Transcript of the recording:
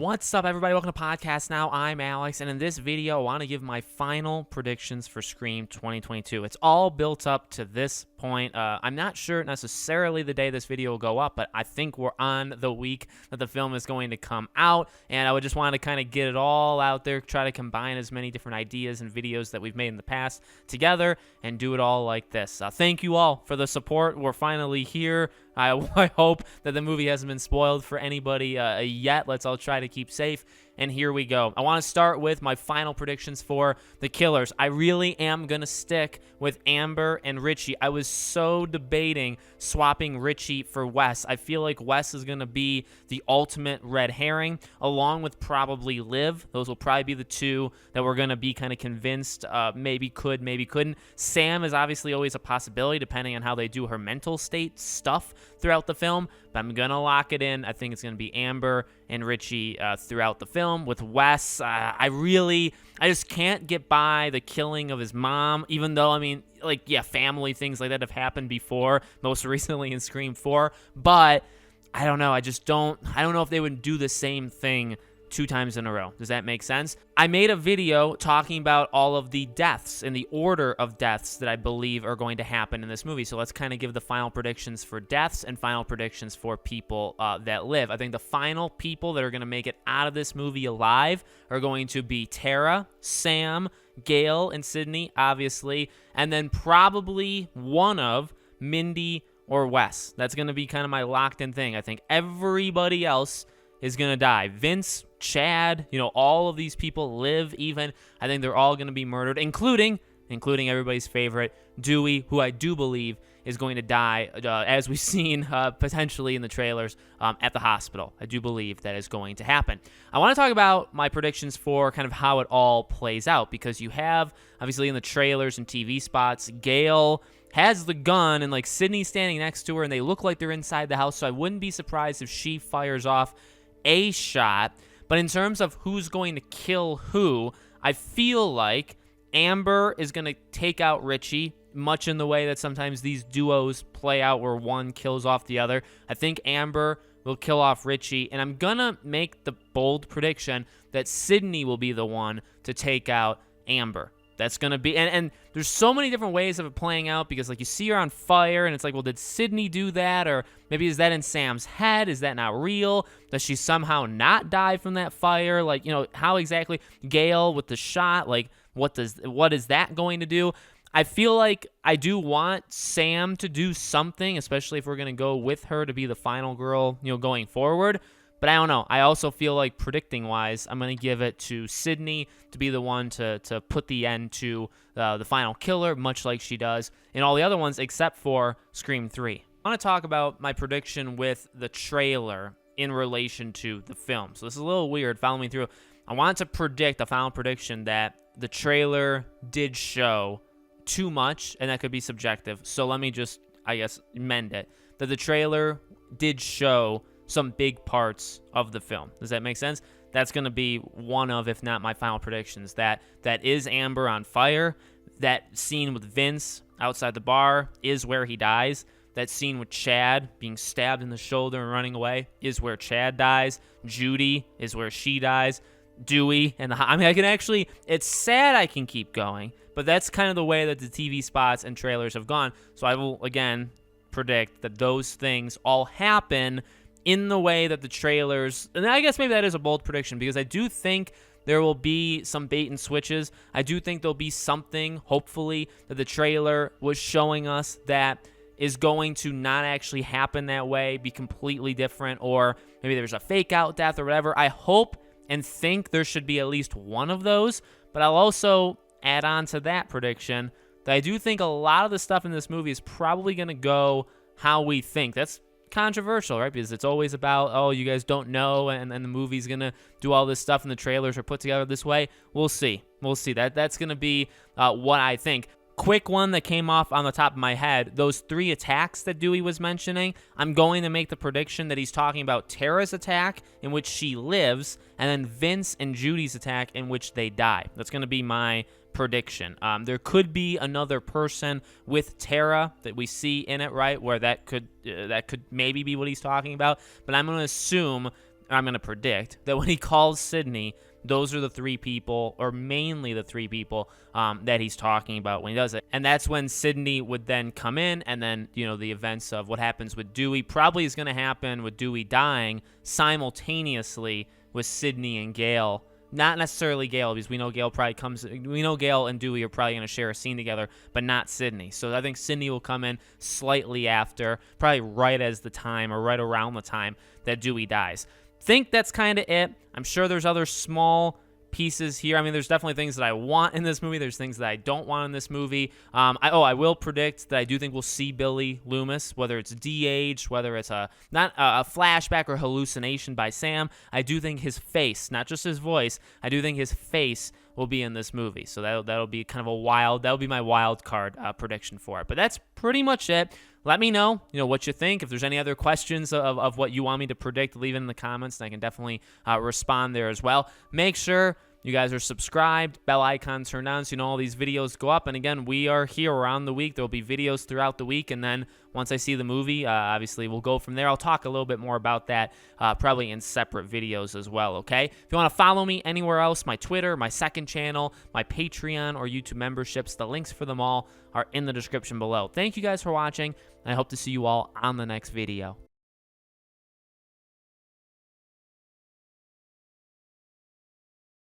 What's up, everybody? Welcome to Podcast Now. I'm Alex, and in this video, I want to give my final predictions for Scream 2022. It's all built up to this point. I'm not sure necessarily the day this video will go up, but I think we're on the week that the film is going to come out, and I would just want to kind of get it all out there, try to combine as many different ideas and videos that we've made in the past together, and do it all like this. Thank you all for the support. We're finally here. I hope that the movie hasn't been spoiled for anybody yet. Let's all try to keep safe. And here we go. I want to start with my final predictions for the killers. I really am going to stick with Amber and Richie. I was so debating swapping Richie for Wes. I feel like Wes is going to be the ultimate red herring, along with probably Liv. Those will probably be the two that we're going to be kind of convinced maybe could, maybe couldn't. Sam is obviously always a possibility, depending on how they do her mental state stuff throughout the film, but I'm going to lock it in. I think it's going to be Amber and Richie throughout the film. With Wes, I just can't get by the killing of his mom, even though, I mean, like, yeah, family things like that have happened before, most recently in Scream 4, but I don't know. I don't know if they would do the same thing 2 times in a row. Does that make sense? I made a video talking about all of the deaths and the order of deaths that I believe are going to happen in this movie. So let's kind of give the final predictions for deaths and final predictions for people that live. I think the final people that are going to make it out of this movie alive are going to be Tara, Sam, Gail, and Sydney, obviously, and then probably one of Mindy or Wes. That's going to be kind of my locked-in thing. I think everybody else is going to die. Vince, Chad, all of these people live even. I think they're all going to be murdered, including everybody's favorite, Dewey, who I do believe is going to die, as we've seen potentially in the trailers, at the hospital. I do believe that is going to happen. I want to talk about my predictions for kind of how it all plays out, because you have, obviously, in the trailers and TV spots, Gail has the gun, and like Sydney's standing next to her, and they look like they're inside the house, so I wouldn't be surprised if she fires off a shot. But in terms of who's going to kill who, I feel like Amber is going to take out Richie, much in the way that sometimes these duos play out where one kills off the other. I think Amber will kill off Richie, and I'm going to make the bold prediction that Sydney will be the one to take out Amber. That's going to be, and there's so many different ways of it playing out, because like you see her on fire and it's like, well, did Sydney do that? Or maybe is that in Sam's head? Is that not real? Does she somehow not die from that fire? Like, how exactly? Gail with the shot, like what is that going to do? I feel like I do want Sam to do something, especially if we're going to go with her to be the final girl, going forward. But I don't know. I also feel like predicting-wise, I'm going to give it to Sydney to be the one to put the end to the final killer, much like she does in all the other ones except for Scream 3. I want to talk about my prediction with the trailer in relation to the film. So this is a little weird. Follow me through. I wanted to predict a final prediction that the trailer did show too much, and that could be subjective. So let me just, I guess, mend it. That the trailer did show some big parts of the film. Does that make sense? That's going to be one of, if not my final predictions. That is Amber on fire. That scene with Vince outside the bar is where he dies. That scene with Chad being stabbed in the shoulder and running away is where Chad dies. Judy is where she dies. Dewey and I can actually, it's sad I can keep going, but that's kind of the way that the TV spots and trailers have gone. So I will, again, predict that those things all happen in the way that the trailers, and I guess maybe that is a bold prediction, because I do think there will be some bait and switches. I do think there'll be something, hopefully, that the trailer was showing us that is going to not actually happen that way, be completely different, or maybe there's a fake out death or whatever. I hope and think there should be at least one of those, but I'll also add on to that prediction that I do think a lot of the stuff in this movie is probably going to go how we think. That's controversial, right? Because it's always about, oh, you guys don't know, and the movie's gonna do all this stuff, and the trailers are put together this way. We'll see. That's gonna be what I think. Quick one that came off on the top of my head, those 3 attacks that Dewey was mentioning, I'm going to make the prediction that he's talking about Tara's attack, in which she lives, and then Vince and Judy's attack, in which they die. That's going to be my prediction. There could be another person with Tara that we see in it, right, where that could maybe be what he's talking about, but I'm going to assume I'm going to predict that when he calls Sydney, those are the three people, or mainly the three people that he's talking about when he does it. And that's when Sydney would then come in, and then, you know, the events of what happens with Dewey probably is going to happen with Dewey dying simultaneously with Sydney and Gale. Not necessarily Gale, because we know Gale and Dewey are probably going to share a scene together, but not Sydney. So I think Sydney will come in slightly after, probably right as the time or right around the time that Dewey dies. Think that's kind of it. I'm sure there's other small pieces here. I mean, there's definitely things that I want in this movie. There's things that I don't want in this movie. I will predict that I do think we'll see Billy Loomis, whether it's de-aged, whether it's not a flashback or hallucination by Sam. I do think his face, not just his voice, I do think his face will be in this movie. So that'll be kind of that'll be my wild card prediction for it. But that's pretty much it. Let me know, what you think. If there's any other questions of what you want me to predict, leave it in the comments, and I can definitely respond there as well. Make sure you guys are subscribed, bell icon turned on, so all these videos go up. And again, we are here around the week. There will be videos throughout the week, and then once I see the movie, obviously we'll go from there. I'll talk a little bit more about that probably in separate videos as well, okay? If you want to follow me anywhere else, my Twitter, my second channel, my Patreon or YouTube memberships, the links for them all are in the description below. Thank you guys for watching, and I hope to see you all on the next video.